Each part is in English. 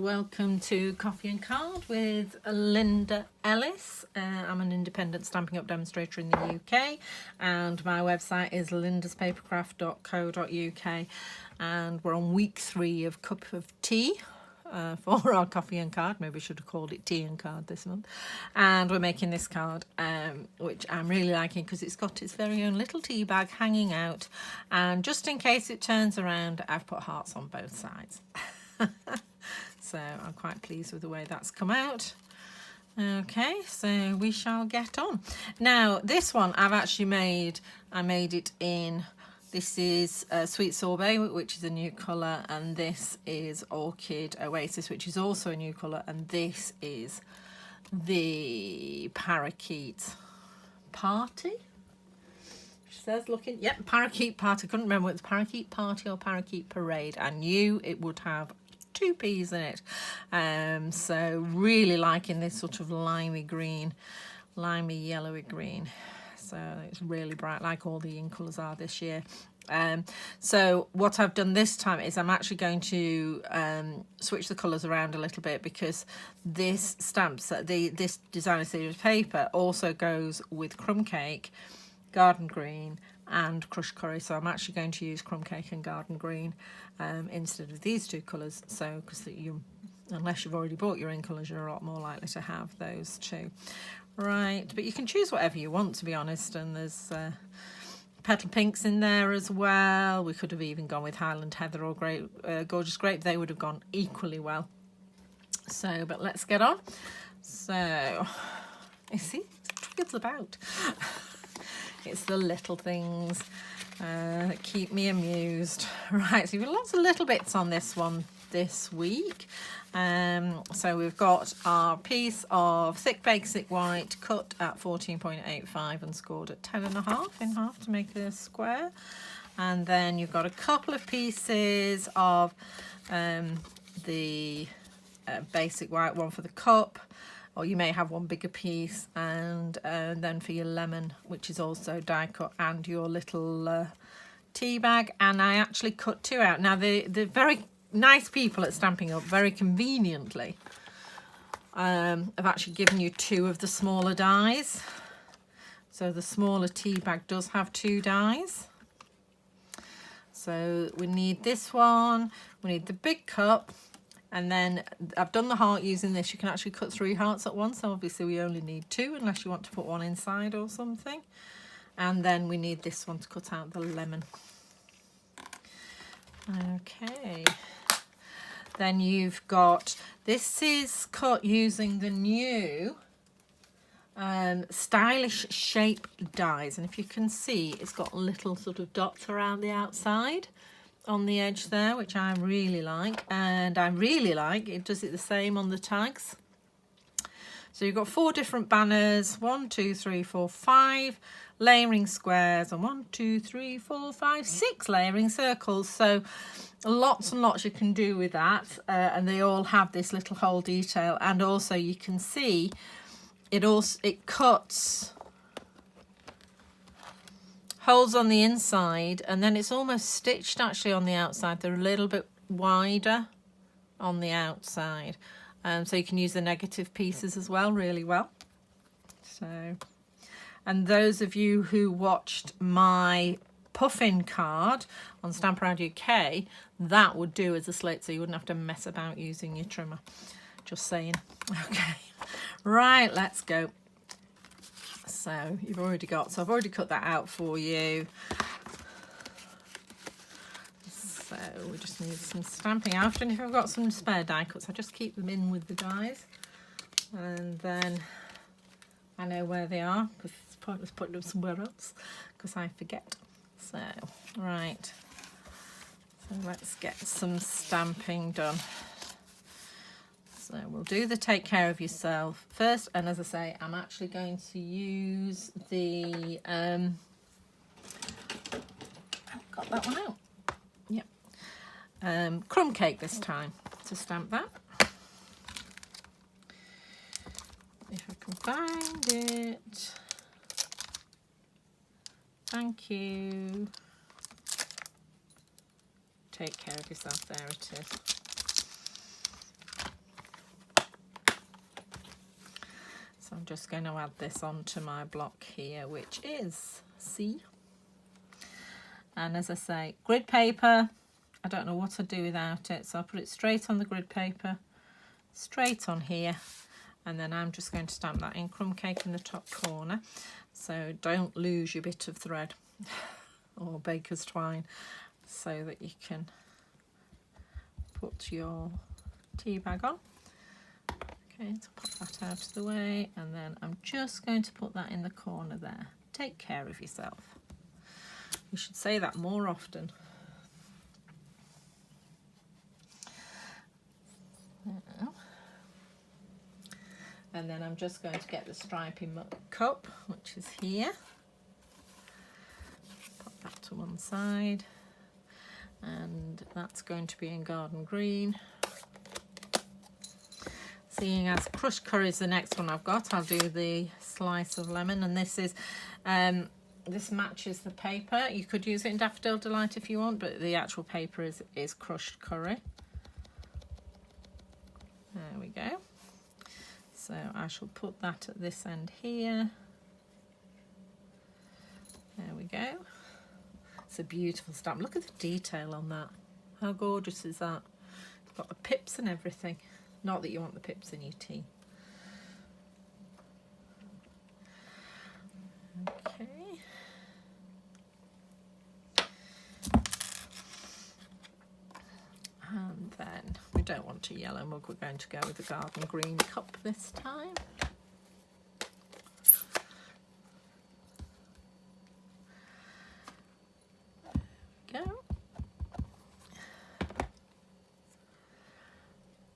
welcome to Coffee and Card with Linda Ellis. I'm an independent Stampin' Up demonstrator in the UK, and my website is lindaspapercraft.co.uk, and we're on week 3 of Cup of Tea for our Coffee and Card. Maybe we should have called it Tea and Card this month. And we're making this card, which I'm really liking because it's got its very own little tea bag hanging out, and just in case it turns around, I've put hearts on both sides. So I'm quite pleased with the way that's come out. Okay, so we shall get on. Now this one I've actually made, I made it in, this is Sweet Sorbet, which is a new colour, and this is Orchid Oasis, which is also a new colour, and this is the Parakeet Party. She says, looking, yep, Parakeet Party. I couldn't remember whether it's Parakeet Party or Parakeet Parade. I knew it would have 2 P's in it. So really liking this sort of limey green, limey yellowy green. So it's really bright, like all the ink colours are this year. So what I've done this time is I'm actually going to switch the colours around a little bit, because this stamp set, this designer series paper also goes with Crumb Cake, Garden Green and Crushed Curry. So I'm actually going to use Crumb Cake and Garden Green instead of these 2 colours. So because unless you've already bought your ink colours, you're a lot more likely to have those 2. Right, but you can choose whatever you want, to be honest. And there's Petal Pinks in there as well. We could have even gone with Highland Heather or Gorgeous Grape. They would have gone equally well. So, but let's get on. So, you see, it's about. It's the little things that keep me amused. Right, so we've got lots of little bits on this one this week. So we've got our piece of thick basic white cut at 14.85 and scored at 10.5 in half to make a square. And then you've got a couple of pieces of the basic white, one for the cup, or you may have one bigger piece, and then for your lemon, which is also die cut, and your little tea bag. And I actually cut 2 out. Now the very nice people at Stampin' Up very conveniently have actually given you 2 of the smaller dies. So the smaller tea bag does have 2 dies. So we need this one, we need the big cup, and then I've done the heart using this. You can actually cut 3 hearts at once. So obviously we only need 2 unless you want to put one inside or something. And then we need this one to cut out the lemon. Okay. Then you've got, this is cut using the new stylish shape dies, and if you can see, it's got little sort of dots around the outside on the edge there, which I really like. And I really like it does it the same on the tags. So you've got 4 different banners, 1 2 3 4 5 layering squares, and 1 2 3 4 5 6 layering circles. So lots and lots you can do with that, and they all have this little hole detail. And also you can see it cuts holes on the inside, and then it's almost stitched actually on the outside. They're a little bit wider on the outside, so you can use the negative pieces as well really well. So, and those of you who watched my puffin card on Stamp Around UK, that would do as a slate, so you wouldn't have to mess about using your trimmer. Just saying. Okay, right, let's go. So you've already got, so I've already cut that out for you. So we just need some stamping out, and if I've got some spare die cuts, I just keep them in with the dies, and then I know where they are, because it's pointless putting them somewhere else because I forget. So right, so let's get some stamping done. So we'll do the Take Care of Yourself first, and as I say, I'm actually going to use the got that one out. Yep. Crumb Cake this time to stamp that. If I can find it. Thank you. Take Care of Yourself. There it is. just going to add this onto my block here, which is C. And as I say, grid paper, I don't know what I'd do without it, so I'll put it straight on the grid paper, straight on here, and then I'm just going to stamp that in crumb cake in the top corner, so don't lose your bit of thread or baker's twine, so that you can put your tea bag on. Okay, so pop that out of the way, and then I'm just going to put that in the corner there. Take care of yourself. You should say that more often. And then I'm just going to get the striping cup, which is here. Pop that to one side. And that's going to be in garden green. Seeing as crushed curry is the next one I've got, I'll do the slice of lemon. And this is, this matches the paper. You could use it in Daffodil Delight if you want, but the actual paper is crushed curry. There we go. So I shall put that at this end here. There we go. It's a beautiful stamp. Look at the detail on that. How gorgeous is that? It's got the pips and everything. Not that you want the pips in your tea. Okay. And then we don't want a yellow mug, we're going to go with the garden green cup this time. There we go.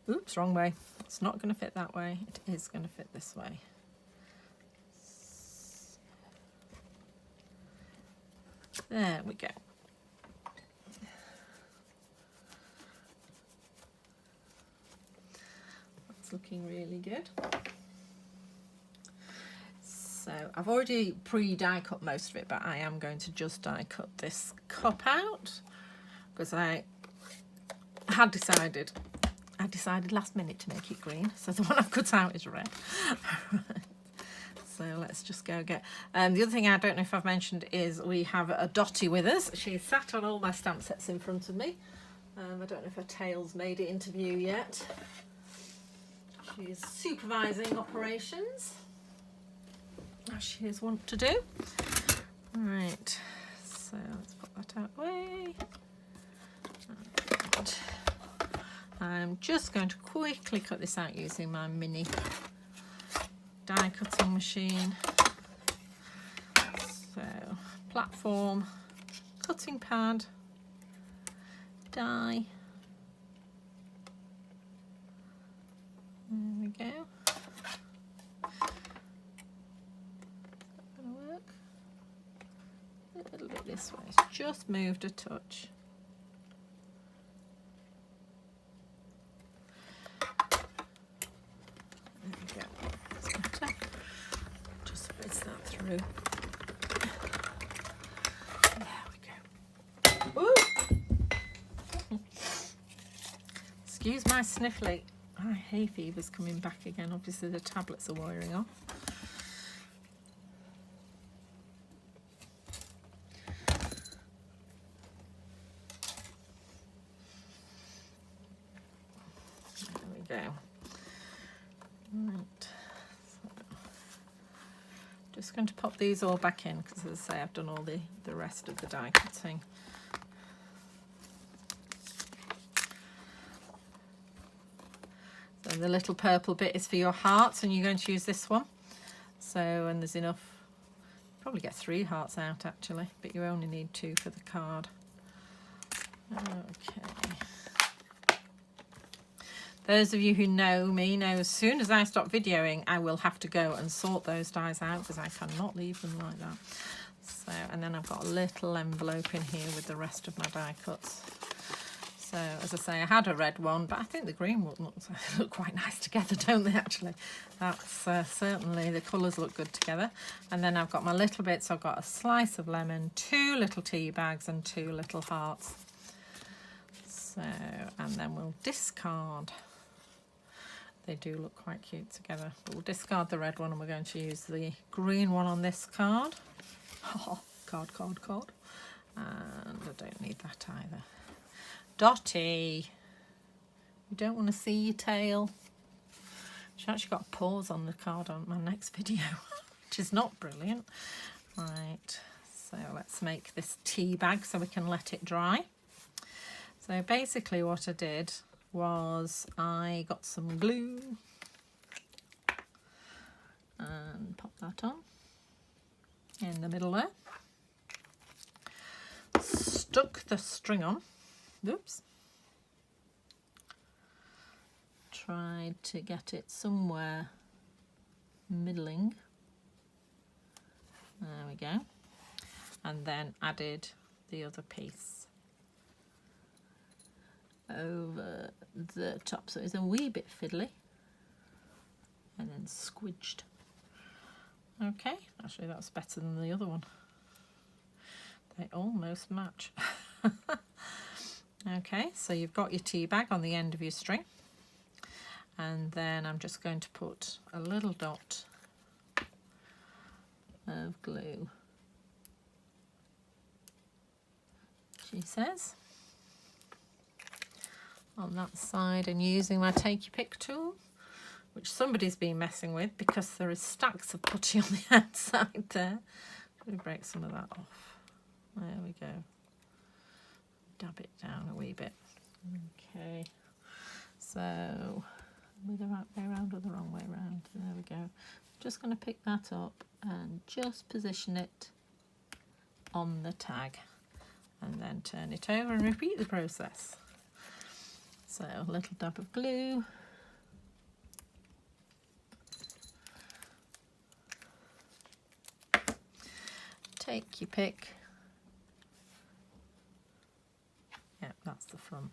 Oops, wrong way. It's not going to fit that way. It is going to fit this way. There we go. That's looking really good. So I've already pre-die cut most of it, but I am going to just die cut this cup out because I decided last minute to make it green, so the one I've cut out is red. So let's just go get... the other thing I don't know if I've mentioned is we have a Dottie with us. She's sat on all my stamp sets in front of me. I don't know if her tail's made it into view yet. She's supervising operations, as she is wont to do. Right, so let's put that out of the way. And I'm just going to quickly cut this out using my mini die cutting machine. So, platform, cutting pad, die. There we go. Gonna work. A little bit this way. It's just moved a touch. Through. There we go. Woo! Excuse my sniffly. My hay fever's coming back again. Obviously the tablets are wearing off. There we go. Right. Just going to pop these all back in because, as I say, I've done all the rest of the die cutting. So the little purple bit is for your hearts, and you're going to use this one. So, and there's enough, probably get 3 hearts out actually, but you only need 2 for the card. Okay. Those of you who know me know as soon as I stop videoing, I will have to go and sort those dies out because I cannot leave them like that. So, and then I've got a little envelope in here with the rest of my die cuts. So, as I say, I had a red one, but I think the green one look quite nice together, don't they, actually? That's certainly, the colours look good together. And then I've got my little bits. I've got a slice of lemon, 2 little tea bags and 2 little hearts. So, and then we'll discard they do look quite cute together. But we'll discard the red one and we're going to use the green one on this card. Oh, card. And I don't need that either. Dotty, you don't want to see your tail. She actually got a pause on the card on my next video, which is not brilliant. Right, so let's make this tea bag so we can let it dry. So basically what I did was I got some glue and pop that on in the middle there. Stuck the string on. Oops. Tried to get it somewhere middling. There we go. And then added the other piece over the top, so it's a wee bit fiddly, and then squidged. Okay, actually that's better than the other one. They almost match. Okay, so you've got your tea bag on the end of your string, and then I'm just going to put a little dot of glue, she says, on that side, and using my take your pick tool, which somebody's been messing with because there is stacks of putty on the outside there. Let me break some of that off. There we go. Dab it down a wee bit. Okay, so with the right way around or the wrong way around? There we go. Just going to pick that up and just position it on the tag, and then turn it over and repeat the process. So a little dab of glue, take your pick. Yeah, that's the front.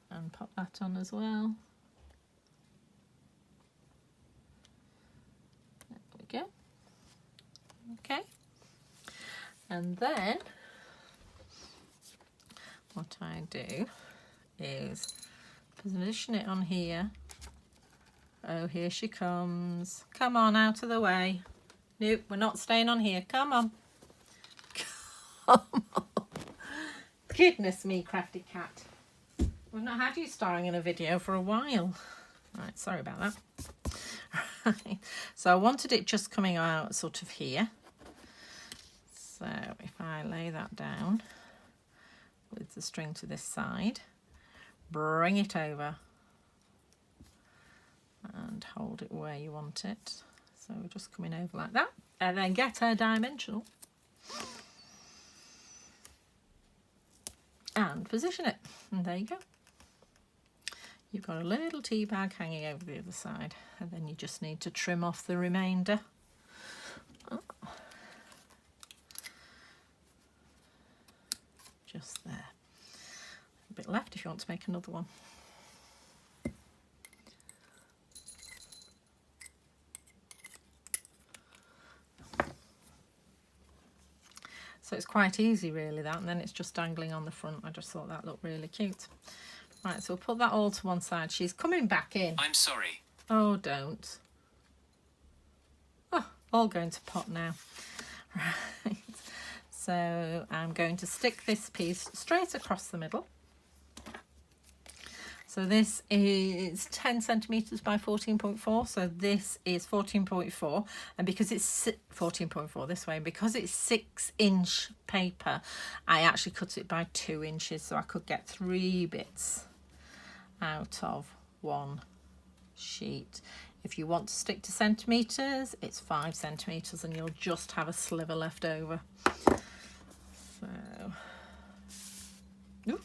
And pop that on as well. There we go. Okay. And then what I do is position it on here. Oh, here she comes. Come on, out of the way. Nope, we're not staying on here. Come on. Come on. Goodness me, crafty cat. We've not had you starring in a video for a while. Right, sorry about that. Right. So I wanted it just coming out sort of here. So if I lay that down with the string to this side, bring it over and hold it where you want it. So we're just coming over like that, and then get our dimensional and position it, and there you go. You've got a little tea bag hanging over the other side, and then you just need to trim off the remainder. Oh. Just there. A bit left if you want to make another one. So it's quite easy really, that, and then it's just dangling on the front. I just thought that looked really cute. Right, so we'll put that all to one side. She's coming back in. I'm sorry. Oh, don't. Oh, all going to pot now. Right, so I'm going to stick this piece straight across the middle. So this is 10 centimetres by 14.4, so this is 14.4, and because it's 14.4 this way, and because it's 6-inch paper, I actually cut it by 2 inches, so I could get 3 bits out of one sheet. If you want to stick to centimetres, it's 5 centimetres, and you'll just have a sliver left over. So, ooh.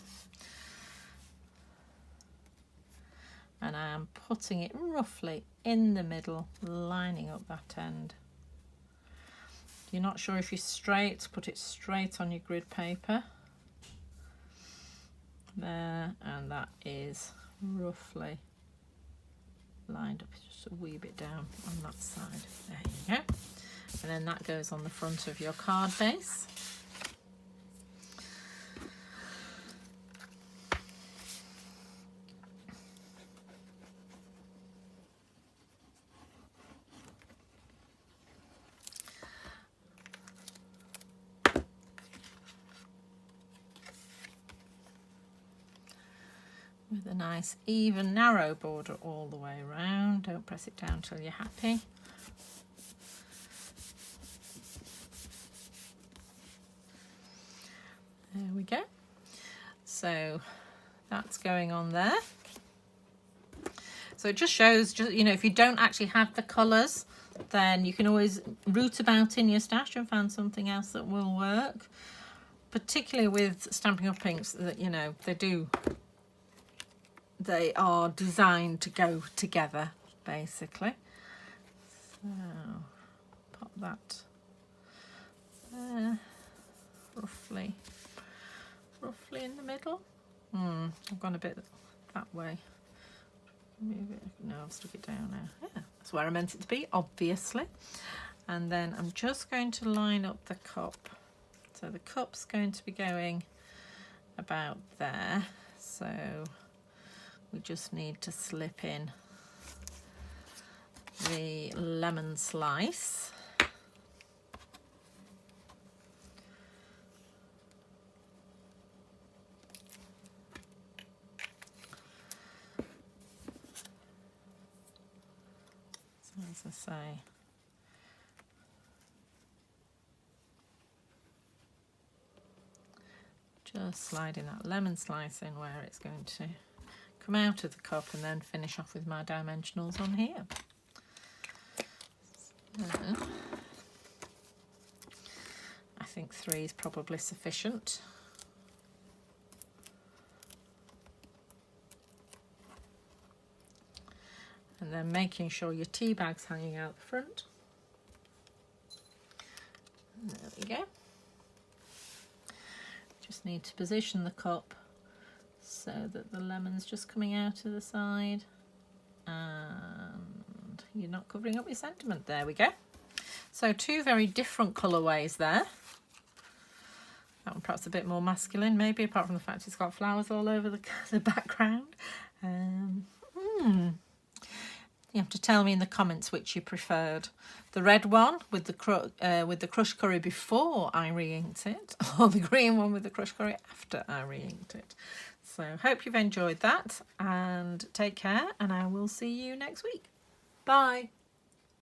And I'm putting it roughly in the middle, lining up that end. If you're not sure if you're straight, put it straight on your grid paper. There, and that is roughly lined up, just a wee bit down on that side. There you go. And then that goes on the front of your card base. with a nice even narrow border all the way around. Don't press it down till you're happy. There we go. So that's going on there. So it just shows, you know, if you don't actually have the colours, then you can always root about in your stash and find something else that will work. Particularly with Stampin' Up! Inks, that, you know, they are designed to go together, basically. So pop that there, roughly in the middle. I've gone a bit that way. Move it. No, I've stuck it down now. Yeah, that's where I meant it to be, obviously. And then I'm just going to line up the cup. So the cup's going to be going about there. So we just need to slip in the lemon slice. So as I say, just sliding that lemon slice in where it's going to come out of the cup, and then finish off with my dimensionals on here. So, I think 3 is probably sufficient. And then making sure your tea bag's hanging out the front. And there we go. Just need to position the cup so that the lemon's just coming out of the side and you're not covering up your sentiment. There we go. So 2 very different colourways there. That one perhaps a bit more masculine, maybe, apart from the fact it's got flowers all over the background. You have to tell me in the comments which you preferred. The red one with the crushed curry before I re-inked it, or the green one with the crushed curry after I re-inked it. So hope you've enjoyed that, and take care, and I will see you next week. Bye.